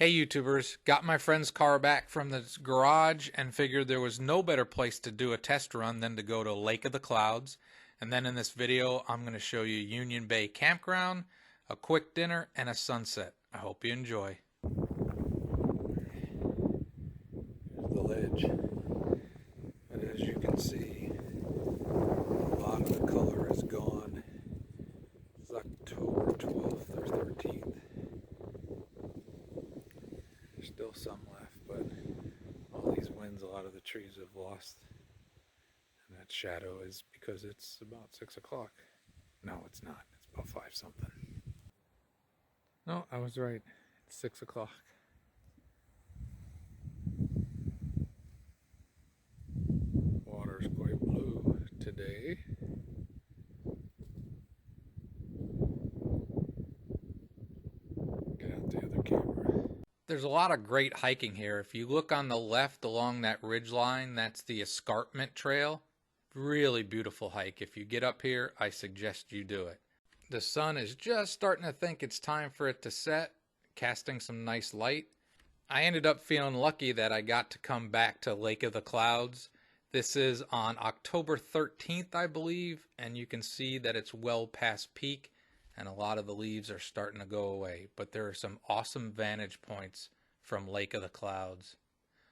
Hey YouTubers, got my friend's car back from the garage and figured there was no better place to do a test run than to go to Lake of the Clouds. And then in this video, I'm going to show you Union Bay Campground, a quick dinner, and a sunset. I hope you enjoy. Here's the ledge. And as you can see, a lot of the color is gone. It's October 12th or 13th. There's still some left, but all these winds, a lot of the trees have lost. And that shadow is because it's about 6 o'clock. No, it's not. It's about 5 something. No, I was right. It's 6 o'clock. Water's quite blue today. Get out the other camera. There's a lot of great hiking here. If you look on the left along that ridge line, that's the escarpment trail. Really beautiful hike. If you get up here, I suggest you do it. The sun is just starting to think it's time for it to set, casting some nice light. I ended up feeling lucky that I got to come back to Lake of the Clouds. This is on October 13th, I believe, and you can see that it's well past peak and a lot of the leaves are starting to go away. But there are some awesome vantage points from Lake of the Clouds.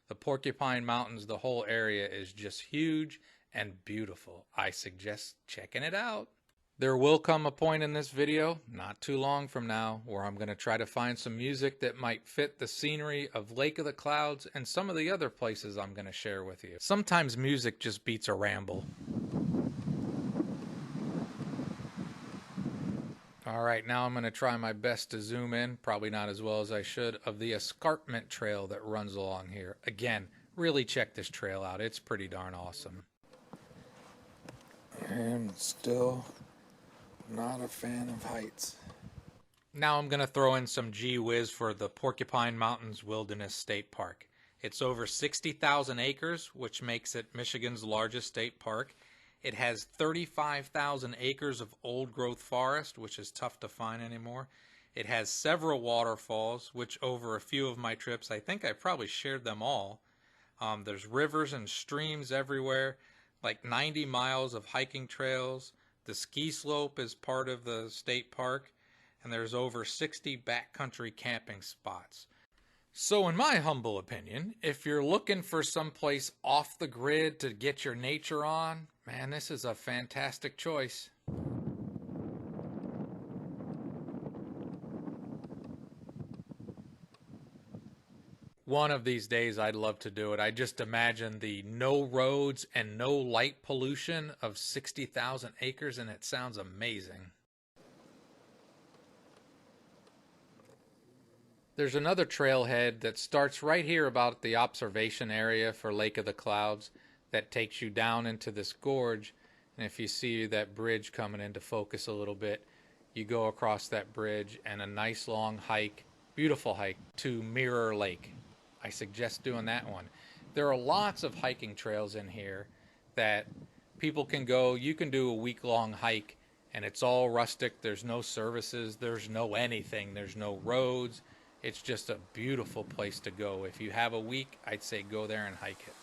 The Porcupine Mountains, the whole area is just huge and beautiful. I suggest checking it out. There will come a point in this video, not too long from now, where I'm going to try to find some music that might fit the scenery of Lake of the Clouds and some of the other places I'm going to share with you. Sometimes music just beats a ramble. Alright, now I'm going to try my best to zoom in, probably not as well as I should, of the escarpment trail that runs along here. Again, really check this trail out. It's pretty darn awesome. I am still not a fan of heights. Now I'm going to throw in some gee whiz for the Porcupine Mountains Wilderness State Park. It's over 60,000 acres, which makes it Michigan's largest state park. It has 35,000 acres of old-growth forest, which is tough to find anymore. It has several waterfalls, which over a few of my trips, I think I probably shared them all. There's rivers and streams everywhere, like 90 miles of hiking trails. The ski slope is part of the state park, and there's over 60 backcountry camping spots. So in my humble opinion, if you're looking for someplace off the grid to get your nature on, man, this is a fantastic choice. One of these days I'd love to do it. I just imagine the no roads and no light pollution of 60,000 acres, and it sounds amazing. There's another trailhead that starts right here about the observation area for Lake of the Clouds that takes you down into this gorge. And if you see that bridge coming into focus a little bit, you go across that bridge and a nice long hike, beautiful hike, to Mirror Lake. I suggest doing that one. There are lots of hiking trails in here that people can go. You can do a week-long hike and it's all rustic. There's no services, there's no anything, there's no roads. It's just a beautiful place to go. If you have a week, I'd say go there and hike it.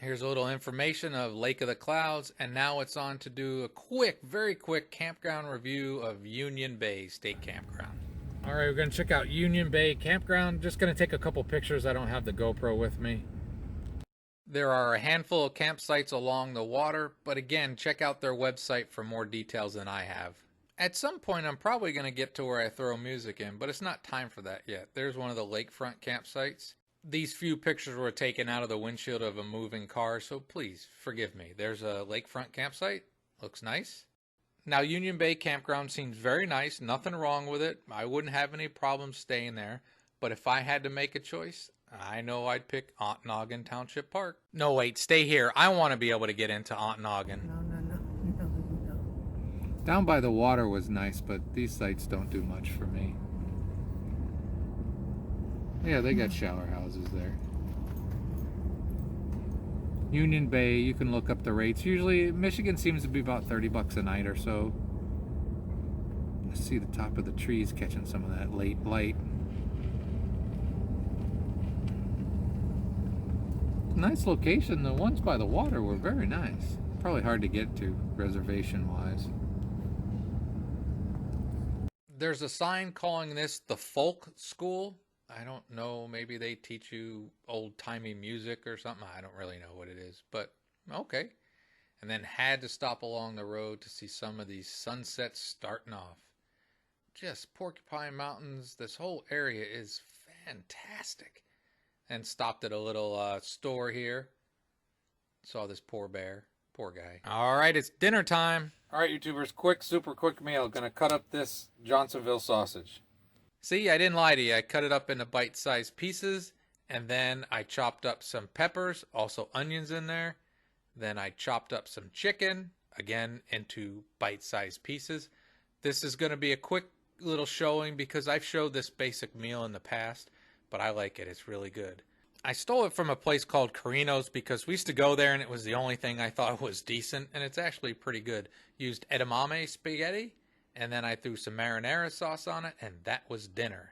Here's a little information of Lake of the Clouds, and now it's on to do a quick, very quick campground review of Union Bay State Campground. All right, we're going to check out Union Bay Campground. Just going to take a couple pictures. I don't have the GoPro with me. There are a handful of campsites along the water, but again, check out their website for more details than I have. At some point, I'm probably going to get to where I throw music in, but it's not time for that yet. There's one of the lakefront campsites. These few pictures were taken out of the windshield of a moving car, so please forgive me. There's a lakefront campsite. Looks nice. Now, Union Bay Campground seems very nice. Nothing wrong with it. I wouldn't have any problem staying there. But if I had to make a choice, I know I'd pick Ontonagon Township Park. No, wait, stay here. I want to be able to get into Ontonagon. No. Down by the water was nice, but these sites don't do much for me. Yeah, they got shower houses there. Union Bay, you can look up the rates. Usually, Michigan seems to be about $30 a night or so. I see the top of the trees catching some of that late light. Nice location. The ones by the water were very nice. Probably hard to get to reservation-wise. There's a sign calling this the folk school. I don't know, maybe they teach you old-timey music or something. I don't really know what it is, but okay. And then had to stop along the road to see some of these sunsets starting off. Just Porcupine Mountains, this whole area is fantastic. And stopped at a little store here. Saw this poor bear. Poor guy. All right, it's dinner time. All right, YouTubers, quick, super quick meal. Gonna cut up this Johnsonville sausage. See, I didn't lie to you. I cut it up into bite-sized pieces, and then I chopped up some peppers, also onions in there. Then I chopped up some chicken, again, into bite-sized pieces. This is going to be a quick little showing because I've showed this basic meal in the past, but I like it. It's really good. I stole it from a place called Carino's because we used to go there and it was the only thing I thought was decent, and it's actually pretty good. Used edamame spaghetti, and then I threw some marinara sauce on it, and that was dinner.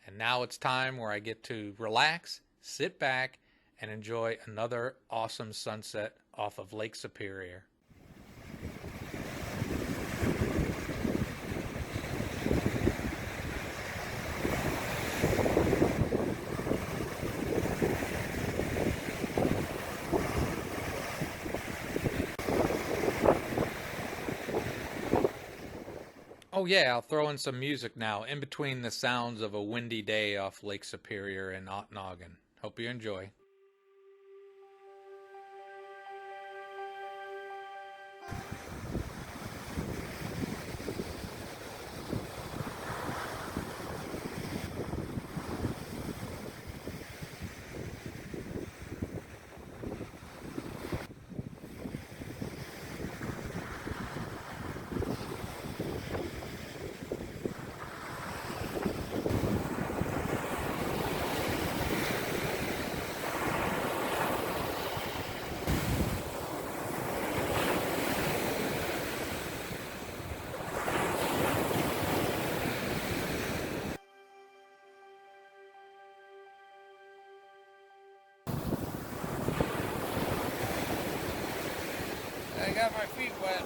And now it's time where I get to relax, sit back, and enjoy another awesome sunset off of Lake Superior. Oh yeah, I'll throw in some music now, in between the sounds of a windy day off Lake Superior in Okanagan. Hope you enjoy. I got my feet wet.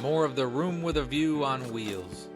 More of the room with a view on wheels.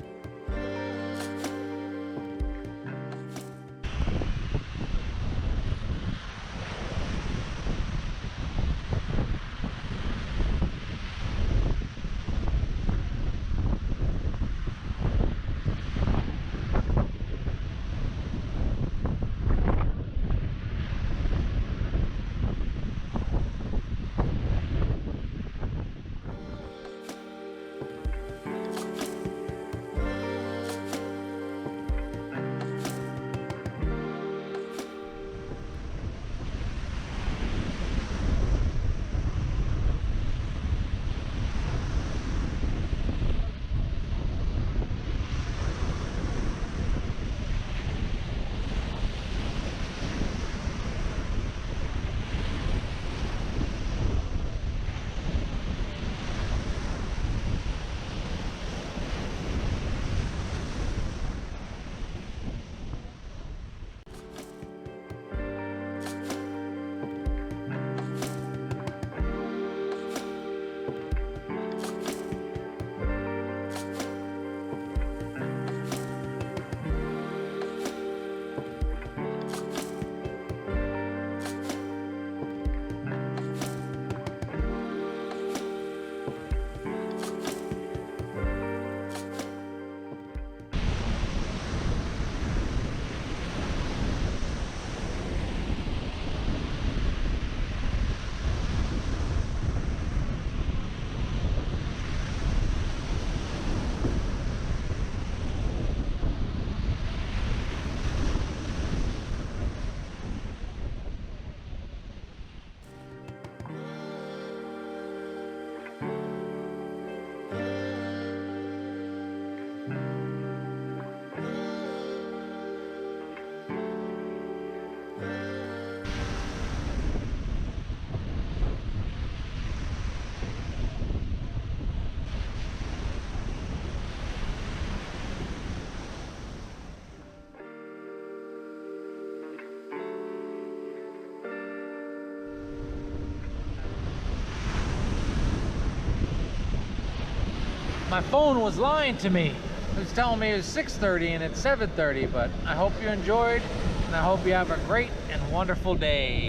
My phone was lying to me. It was telling me it was 6:30 and it's 7:30, but I hope you enjoyed, and I hope you have a great and wonderful day.